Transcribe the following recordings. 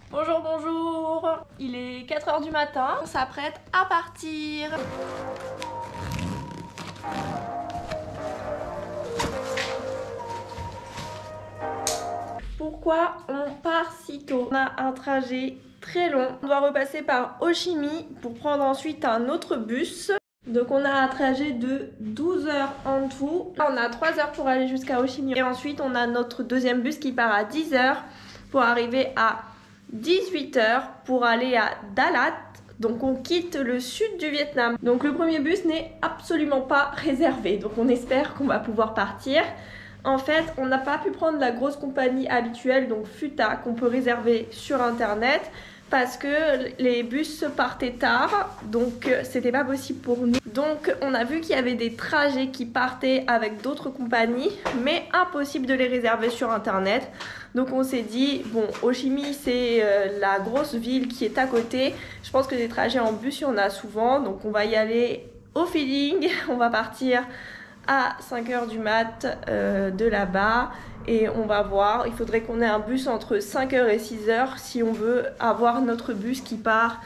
Bonjour, bonjour. Il est 4 h du matin. On s'apprête à partir. Pourquoi on part si tôt? On a un trajet très long. On doit repasser par Ho Chi Minh pour prendre ensuite un autre bus. Donc on a un trajet de 12 heures en tout. Là, on a 3 heures pour aller jusqu'à Ho Chi Minh. Et ensuite on a notre deuxième bus qui part à 10 heures pour arriver à 18 heures pour aller à Dalat. Donc on quitte le sud du Vietnam. Donc le premier bus n'est absolument pas réservé. Donc on espère qu'on va pouvoir partir. En fait, on n'a pas pu prendre la grosse compagnie habituelle, donc Futa, qu'on peut réserver sur internet, parce que les bus partaient tard, donc c'était pas possible pour nous. Donc on a vu qu'il y avait des trajets qui partaient avec d'autres compagnies, mais impossible de les réserver sur internet. Donc on s'est dit, bon, Ho Chi Minh c'est la grosse ville qui est à côté, je pense que des trajets en bus il y en a souvent, donc on va y aller au feeling, on va partir à 5 h du mat de là-bas et on va voir, il faudrait qu'on ait un bus entre 5 h et 6 h si on veut avoir notre bus qui part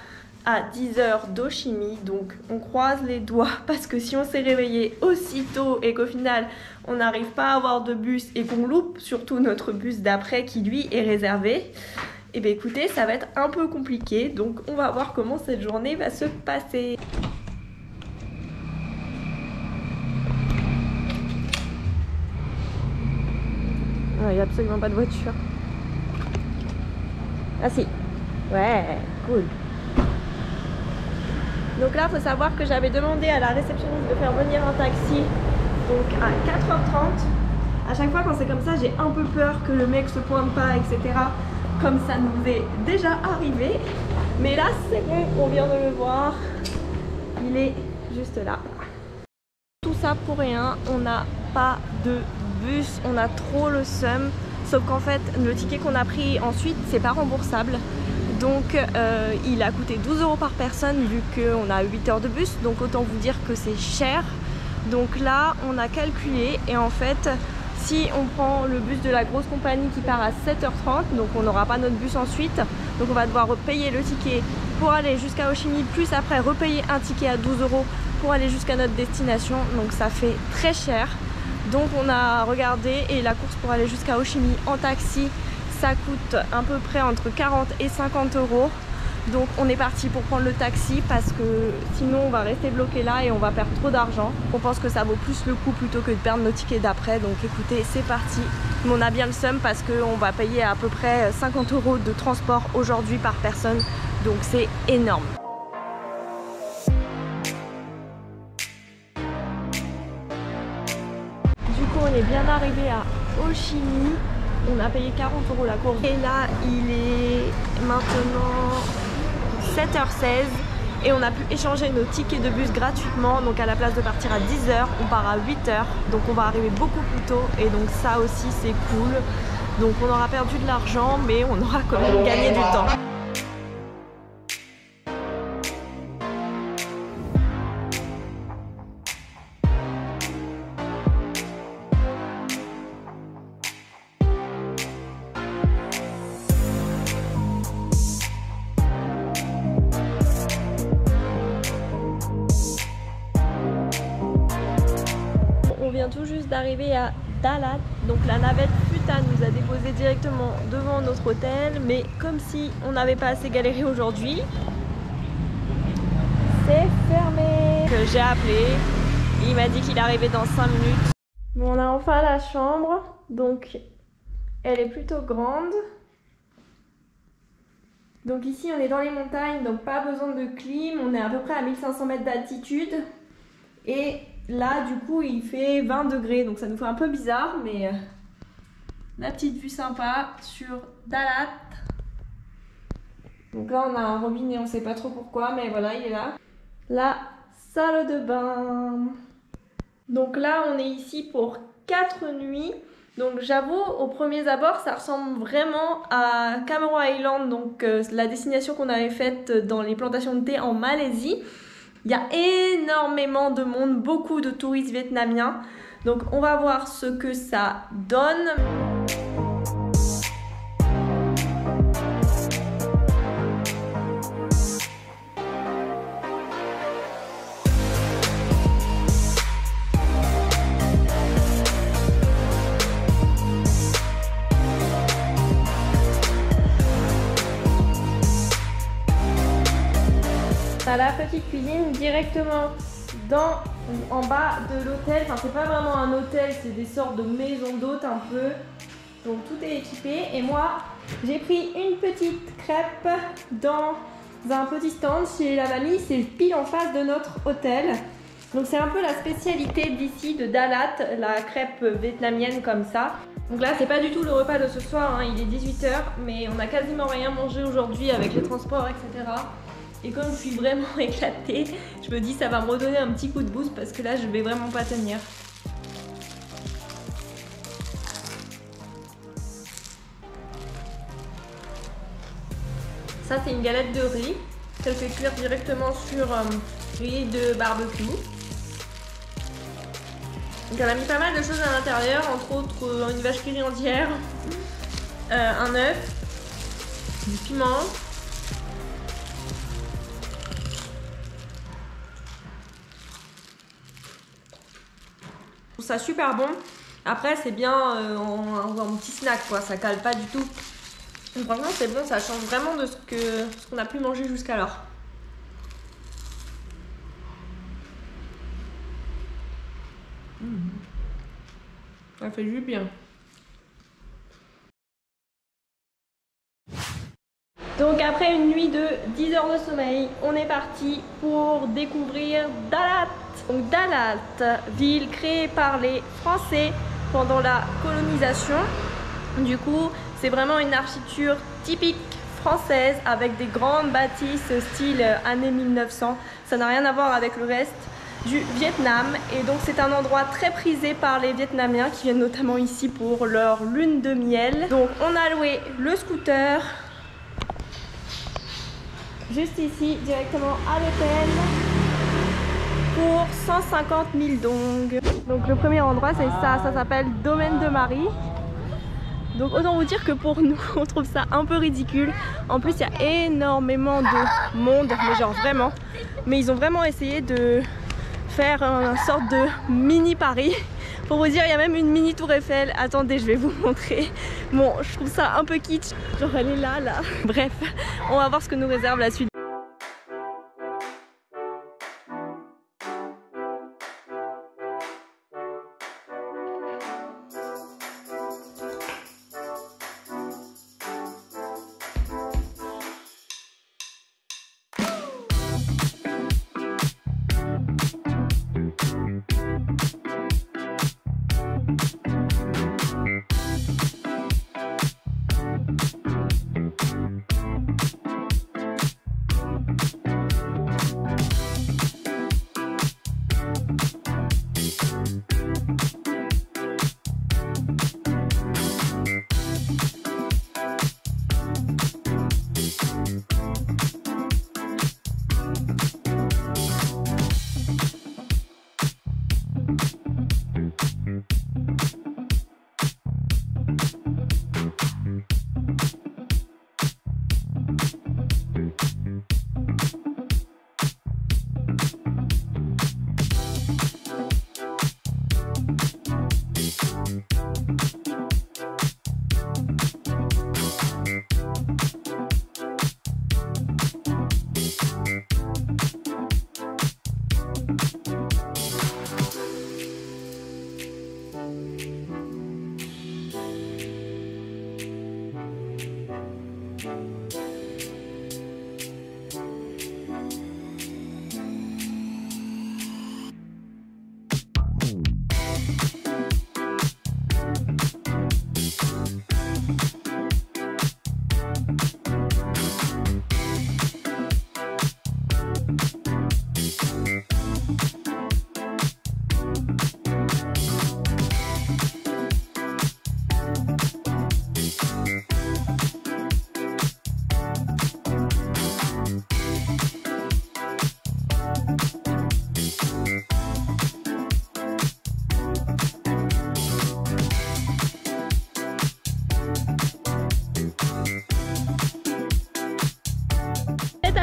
à 10 h d'Ho Chi Minh. Donc on croise les doigts parce que si on s'est réveillé aussitôt et qu'au final on n'arrive pas à avoir de bus et qu'on loupe surtout notre bus d'après qui lui est réservé, et bien écoutez, ça va être un peu compliqué, donc on va voir comment cette journée va se passer. Il n'y a absolument pas de voiture. Ah si. Ouais, cool. Donc là, il faut savoir que j'avais demandé à la réceptionniste de faire venir un taxi. Donc à 4 h 30. À chaque fois quand c'est comme ça, j'ai un peu peur que le mec se pointe pas, etc. Comme ça nous est déjà arrivé. Mais là, c'est bon, on vient de le voir. Il est juste là. Tout ça pour rien, on n'a pas de bus, on a trop le seum, sauf qu'en fait le ticket qu'on a pris ensuite c'est pas remboursable, donc il a coûté 12 € par personne vu qu'on a 8 heures de bus, donc autant vous dire que c'est cher. Donc là on a calculé et en fait si on prend le bus de la grosse compagnie qui part à 7 h 30, donc on n'aura pas notre bus ensuite, donc on va devoir repayer le ticket pour aller jusqu'à Ho Chi Minh, plus après repayer un ticket à 12 € pour aller jusqu'à notre destination, donc ça fait très cher. Donc on a regardé et la course pour aller jusqu'à Ho Chi Minh en taxi, ça coûte à peu près entre 40 et 50 €. Donc on est parti pour prendre le taxi parce que sinon on va rester bloqué là et on va perdre trop d'argent. On pense que ça vaut plus le coup plutôt que de perdre nos tickets d'après. Donc écoutez, c'est parti. Mais on a bien le seum parce qu'on va payer à peu près 50 € de transport aujourd'hui par personne. Donc c'est énorme. Du coup on est bien arrivé à Ho Chi Minh. On a payé 40 € la course. Et là il est maintenant 7 h 16 et on a pu échanger nos tickets de bus gratuitement. Donc à la place de partir à 10 h, on part à 8 h. Donc on va arriver beaucoup plus tôt et donc ça aussi c'est cool. Donc on aura perdu de l'argent mais on aura quand même gagné du temps. On vient tout juste d'arriver à Dalat, donc la navette Futa nous a déposé directement devant notre hôtel, mais comme si on n'avait pas assez galéré aujourd'hui, c'est fermé. J'ai appelé, il m'a dit qu'il arrivait dans 5 minutes. Bon, on a enfin la chambre, donc elle est plutôt grande. Donc ici on est dans les montagnes, donc pas besoin de clim, on est à peu près à 1500 mètres d'altitude. Et là du coup il fait 20 degrés, donc ça nous fait un peu bizarre, mais la petite vue sympa sur Dalat. Donc là on a un robinet, on sait pas trop pourquoi, mais voilà, il est là. La salle de bain. Donc là on est ici pour 4 nuits. Donc j'avoue, au premier abord, ça ressemble vraiment à Cameron Island, donc la destination qu'on avait faite dans les plantations de thé en Malaisie. Il y a énormément de monde, beaucoup de touristes vietnamiens. Donc on va voir ce que ça donne. à la petite cuisine directement en bas de l'hôtel. Enfin, c'est pas vraiment un hôtel, c'est des sortes de maisons d'hôtes un peu. Donc tout est équipé. Et moi, j'ai pris une petite crêpe dans un petit stand chez la mamie. C'est pile en face de notre hôtel. Donc c'est un peu la spécialité d'ici, de Dalat, la crêpe vietnamienne comme ça. Donc là, c'est pas du tout le repas de ce soir, hein. Il est 18 h, mais on a quasiment rien mangé aujourd'hui avec les transports, etc. Et comme je suis vraiment éclatée, je me dis ça va me redonner un petit coup de boost parce que là, je vais vraiment pas tenir. Ça, c'est une galette de riz qu'elle fait cuire directement sur riz de barbecue. Donc elle a mis pas mal de choses à l'intérieur, entre autres une vache qui rit entière, un œuf, du piment, je trouve ça super bon. Après c'est bien en petit snack quoi, ça cale pas du tout. Donc, franchement c'est bon, ça change vraiment de ce qu'on a pu manger jusqu'alors. Ça fait du bien. Donc après une nuit de 10 heures de sommeil, on est parti pour découvrir Dalat. Donc Dalat, ville créée par les Français pendant la colonisation. Du coup, c'est vraiment une architecture typique française avec des grandes bâtisses style années 1900. Ça n'a rien à voir avec le reste du Vietnam, et donc c'est un endroit très prisé par les Vietnamiens qui viennent notamment ici pour leur lune de miel. Donc on a loué le scooter juste ici directement à l'hôtel pour 150 000 dong. Donc le premier endroit c'est ça s'appelle Domaine de Marie. Donc autant vous dire que pour nous on trouve ça un peu ridicule. En plus il y a énormément de monde, mais genre vraiment. Mais ils ont vraiment essayé de faire une sorte de mini Paris. Pour vous dire, il y a même une mini tour Eiffel. Attendez, je vais vous montrer. Bon, je trouve ça un peu kitsch. Genre elle est là. Bref, on va voir ce que nous réserve la suite.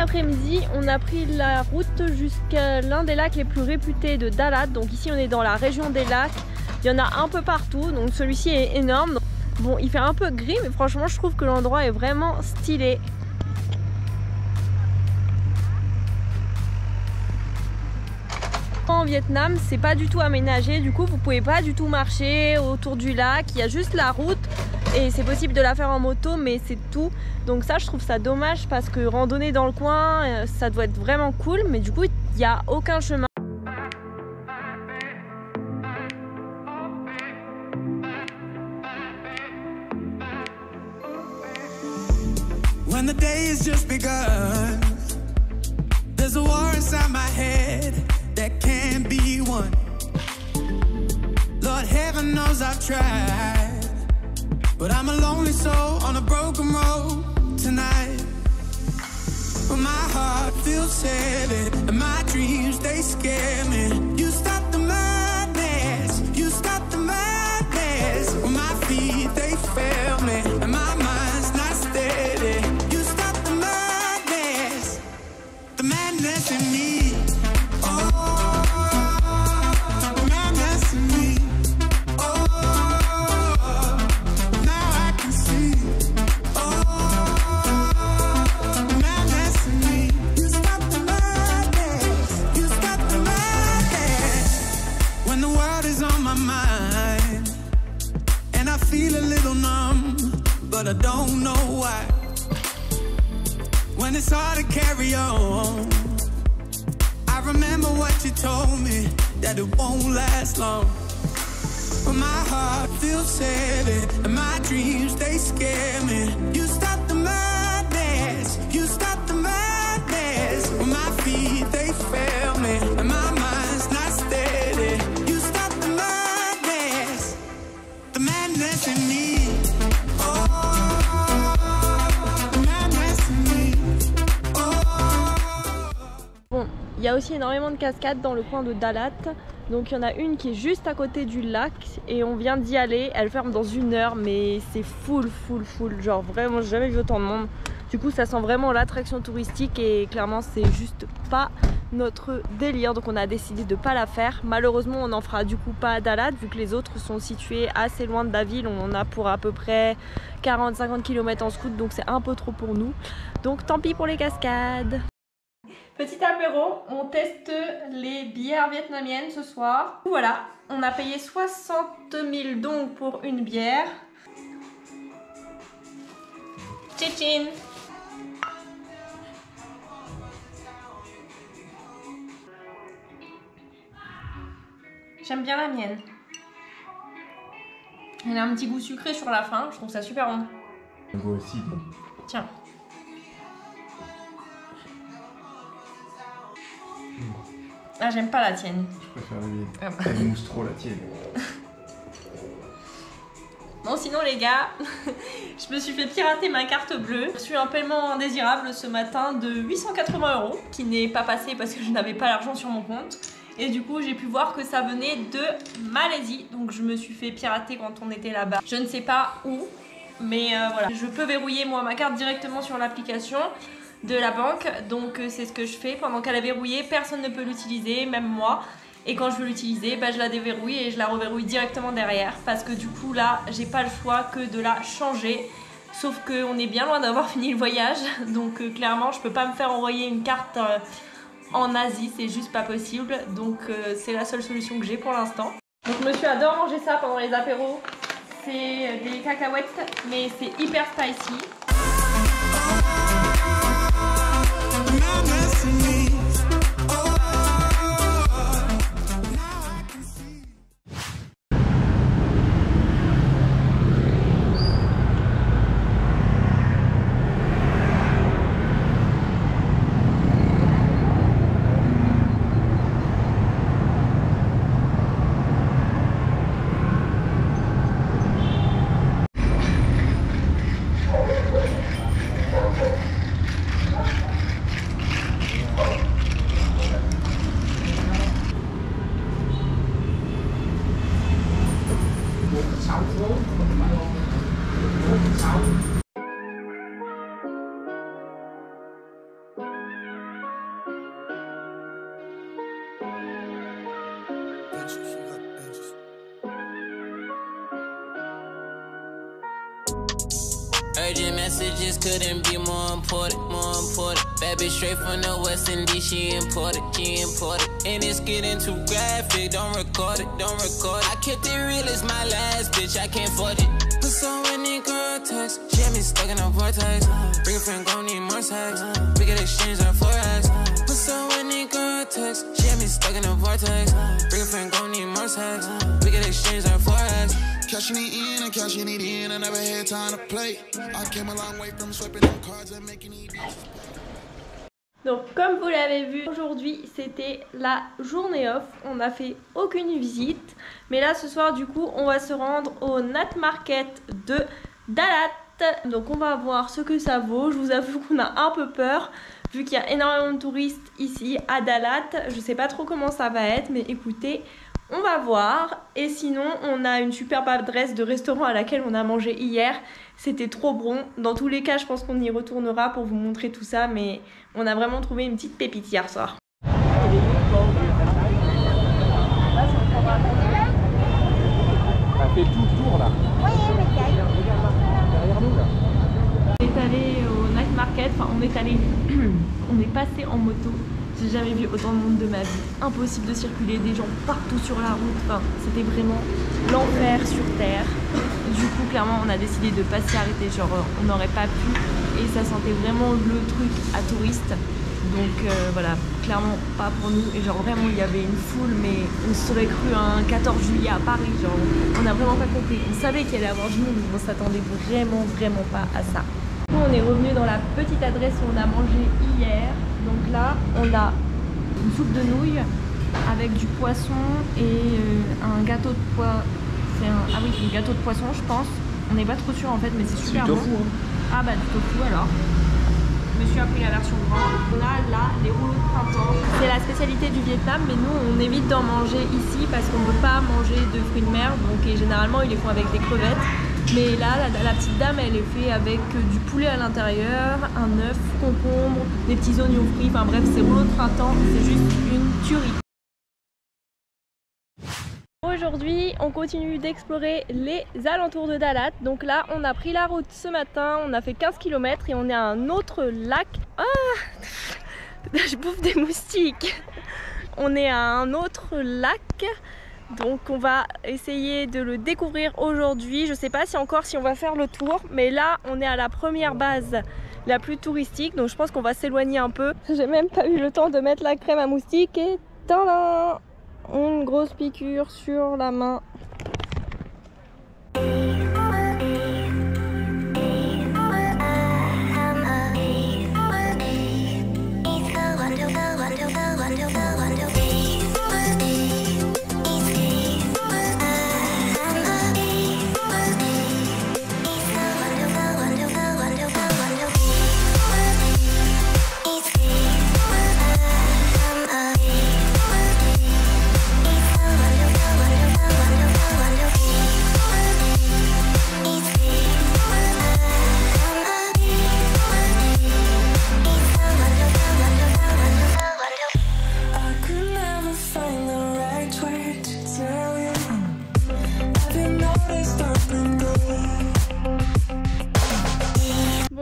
Après-midi, on a pris la route jusqu'à l'un des lacs les plus réputés de Dalat. Donc ici on est dans la région des lacs, il y en a un peu partout, donc celui-ci est énorme. Bon, il fait un peu gris, mais franchement je trouve que l'endroit est vraiment stylé. en Vietnam, c'est pas du tout aménagé. Du coup, vous pouvez pas du tout marcher autour du lac. Il y a juste la route et c'est possible de la faire en moto, mais c'est tout. Donc ça, je trouve ça dommage parce que randonner dans le coin, ça doit être vraiment cool. Mais du coup, il n'y a aucun chemin. When the day has just begun, there's a war inside my head that can't be won. Lord, heaven knows I've tried, but I'm a lonely soul on a broken road tonight. But my heart feels heavy, and my dreams, they scare me. You stop the madness, you stop the madness. When my feet, they fail me, and my mind's not steady. You stop the madness in me. Oh, the madness in me. Oh, now I can see. Oh, the madness in me. You stop the madness. You stop the madness. When the world is on my mind, and I feel a little numb, but I don't know why. When it's hard to carry on, I remember what you told me, that it won't last long. But my heart feels heavy, and my dreams, they scare me. You stop the madness, you stop the madness. When my feet, they fail me, and my mind's not steady. You stop the madness in me. Bon, il y a aussi énormément de cascades dans le coin de Dalat. Donc il y en a une qui est juste à côté du lac et on vient d'y aller. Elle ferme dans 1 heure, mais c'est full. Genre vraiment, j'ai jamais vu autant de monde. Du coup, ça sent vraiment l'attraction touristique et clairement, c'est juste pas notre délire. Donc on a décidé de pas la faire. Malheureusement, on n'en fera du coup pas à Dalat vu que les autres sont situés assez loin de la ville. On en a pour à peu près 40-50 km en scoot, donc c'est un peu trop pour nous. Donc tant pis pour les cascades. Petit apéro, on teste les bières vietnamiennes ce soir. Voilà, on a payé 60 000 dong pour une bière. Tchin. J'aime bien la mienne. Elle a un petit goût sucré sur la fin, je trouve ça super bon. Moi aussi. Tiens. Ah, j'aime pas la tienne. Je préfère la mienne. Ah bah. Elle mousse trop la tienne. Bon, sinon les gars, je me suis fait pirater ma carte bleue. J'ai reçu un paiement indésirable ce matin de 880 € qui n'est pas passé parce que je n'avais pas l'argent sur mon compte. Et du coup, j'ai pu voir que ça venait de Malaisie. Donc je me suis fait pirater quand on était là-bas. Je ne sais pas où, mais voilà. Je peux verrouiller moi ma carte directement sur l'application de la banque, donc c'est ce que je fais. Pendant qu'elle est verrouillée, personne ne peut l'utiliser, même moi. Et quand je veux l'utiliser, bah, je la déverrouille et je la reverrouille directement derrière, parce que du coup là j'ai pas le choix que de la changer. Sauf qu'on est bien loin d'avoir fini le voyage, donc clairement je peux pas me faire envoyer une carte en Asie, c'est juste pas possible. Donc c'est la seule solution que j'ai pour l'instant. Donc monsieur adore manger ça pendant les apéros. C'est des cacahuètes mais c'est hyper spicy. Urgent messages couldn't be more important, more important. Bad bitch straight from the West Indies, she imported, she imported. And it's getting too graphic, don't record it, don't record it. I kept it real as my last bitch, I can't forge it. Put so many girl texts, she had me stuck in a vortex. Bring a friend, gon' need more sex. We could exchange our forex. Put so many girl texts, she had me stuck in a vortex. Bring a friend, gon' need more sex. We could exchange our forex. Cashing it in and cashing it in, I never had time to play. I came a long way from swiping them cards and making it. Donc comme vous l'avez vu, aujourd'hui c'était la journée off, on n'a fait aucune visite. Mais là ce soir du coup on va se rendre au Nat Market de Dalat. Donc on va voir ce que ça vaut. Je vous avoue qu'on a un peu peur vu qu'il y a énormément de touristes ici à Dalat. Je sais pas trop comment ça va être, mais écoutez, on va voir. Et sinon on a une superbe adresse de restaurant à laquelle on a mangé hier. C'était trop bon. Dans tous les cas je pense qu'on y retournera pour vous montrer tout ça. Mais on a vraiment trouvé une petite pépite hier soir. Ça fait tout le tour là. Derrière nous là. On est allé au Night Market, enfin on est allé, on est passé en moto. J'ai jamais vu autant de monde de ma vie. Impossible de circuler, des gens partout sur la route. Enfin, c'était vraiment l'enfer sur terre. Du coup, clairement, on a décidé de pas s'y arrêter. Genre, on n'aurait pas pu. Et ça sentait vraiment le truc à touristes. Donc voilà, clairement pas pour nous. Et genre vraiment, il y avait une foule, mais on se serait cru un 14 juillet à Paris. Genre, on n'a vraiment pas compris. On savait qu'il allait y avoir du monde, mais on s'attendait vraiment pas à ça. Du coup, on est revenu dans la petite adresse où on a mangé hier. Donc là, on a une soupe de nouilles avec du poisson et un gâteau de poisson. Ah oui, un gâteau de poisson, je pense. On n'est pas trop sûr en fait, mais c'est super bon. Tofu, hein. Ah bah du tofu alors. Je me suis appris la version grande. On a là les rouleaux de printemps. C'est la spécialité du Vietnam, mais nous on évite d'en manger ici parce qu'on ne peut pas manger de fruits de mer. Donc et généralement ils les font avec des crevettes. Mais là, la petite dame, elle est faite avec du poulet à l'intérieur, un œuf, concombre, des petits oignons frits. Enfin bref, c'est rouleau de printemps, c'est juste une tuerie. Aujourd'hui, on continue d'explorer les alentours de Dalat. Donc là, on a pris la route ce matin, on a fait 15 km et on est à un autre lac. Ah, je bouffe des moustiques. On est à un autre lac. Donc on va essayer de le découvrir aujourd'hui. Je sais pas si on va faire le tour, mais là on est à la première base la plus touristique, donc je pense qu'on va s'éloigner un peu. J'ai même pas eu le temps de mettre la crème à moustiques et tadam, une grosse piqûre sur la main.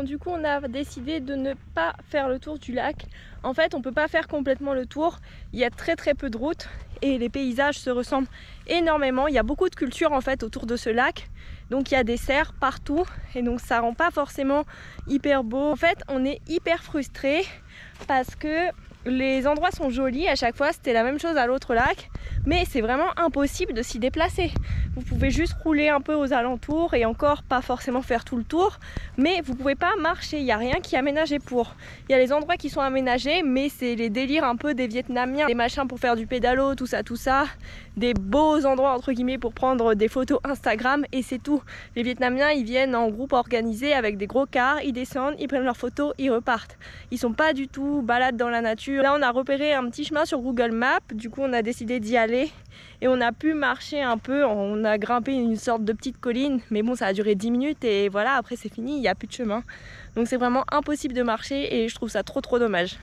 Du coup on a décidé de ne pas faire le tour du lac. En fait on peut pas faire complètement le tour, il y a très peu de routes et les paysages se ressemblent énormément. Il y a beaucoup de culture en fait autour de ce lac, donc il y a des cerfs partout et donc ça rend pas forcément hyper beau. En fait on est hyper frustrés parce que les endroits sont jolis, à chaque fois c'était la même chose à l'autre lac, mais c'est vraiment impossible de s'y déplacer. Vous pouvez juste rouler un peu aux alentours et encore pas forcément faire tout le tour, mais vous pouvez pas marcher, il n'y a rien qui est aménagé pour. Il y a les endroits qui sont aménagés, mais c'est les délires un peu des Vietnamiens, des machins pour faire du pédalo, tout ça, des beaux endroits entre guillemets pour prendre des photos Instagram et c'est tout. Les Vietnamiens ils viennent en groupe organisé avec des gros cars, ils descendent, ils prennent leurs photos, ils repartent. Ils sont pas du tout balades dans la nature. Là on a repéré un petit chemin sur Google Maps, du coup on a décidé d'y aller et on a pu marcher un peu, on a grimpé une sorte de petite colline, mais bon ça a duré 10 minutes et voilà, après c'est fini, il n'y a plus de chemin. Donc c'est vraiment impossible de marcher et je trouve ça trop dommage.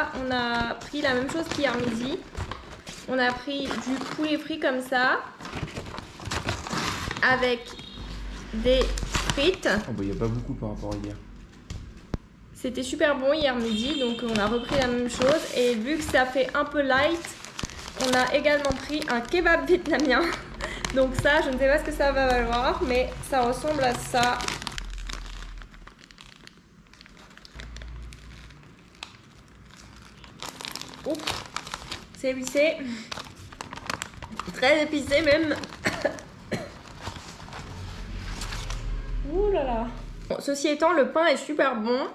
là, on a pris la même chose qu'hier midi. On a pris du poulet frit comme ça, avec des frites. Oh bah, y a pas beaucoup par rapport à hier. C'était super bon hier midi, donc on a repris la même chose. Et vu que ça fait un peu light, on a également pris un kebab vietnamien. Donc ça, je ne sais pas ce que ça va valoir, mais ça ressemble à ça. Oups, c'est épicé. Très épicé même. Ouh là là. Bon, ceci étant, le pain est super bon.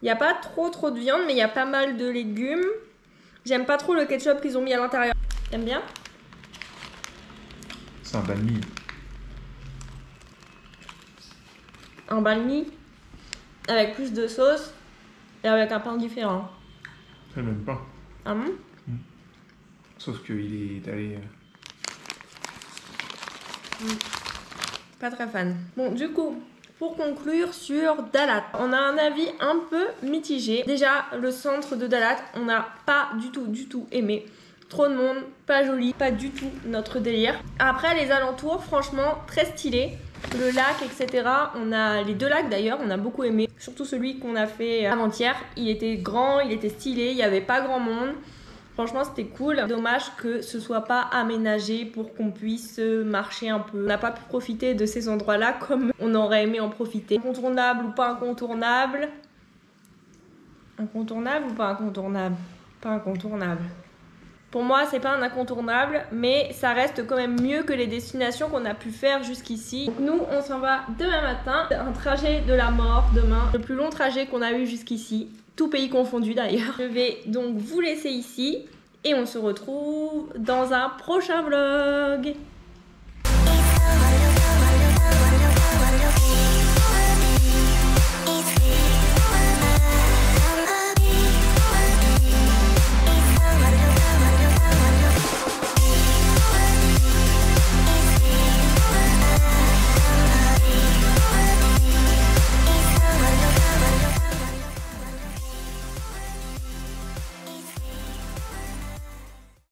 Il n'y a pas trop de viande, mais il y a pas mal de légumes. J'aime pas trop le ketchup qu'ils ont mis à l'intérieur. T'aimes bien? C'est un banh mi. Un banh mi avec plus de sauce et avec un pain différent. C'est le même pain. Ah bon? Sauf qu'il est allé... Pas très fan. Bon, du coup, pour conclure sur Dalat, on a un avis un peu mitigé. Déjà, le centre de Dalat, on n'a pas du tout aimé. Trop de monde, pas joli, pas du tout notre délire. Après, les alentours, franchement, très stylé. Le lac, etc. On a les 2 lacs d'ailleurs, on a beaucoup aimé. Surtout celui qu'on a fait avant-hier. Il était grand, il était stylé, il n'y avait pas grand monde. Franchement, c'était cool. Dommage que ce soit pas aménagé pour qu'on puisse marcher un peu. On n'a pas pu profiter de ces endroits-là comme on aurait aimé en profiter. Incontournable ou pas incontournable? Incontournable ou pas incontournable? Pas incontournable. Pour moi, c'est pas un incontournable, mais ça reste quand même mieux que les destinations qu'on a pu faire jusqu'ici. Donc nous, on s'en va demain matin. Un trajet de la mort demain. Le plus long trajet qu'on a eu jusqu'ici. Tout pays confondu d'ailleurs. Je vais donc vous laisser ici et on se retrouve dans un prochain vlog.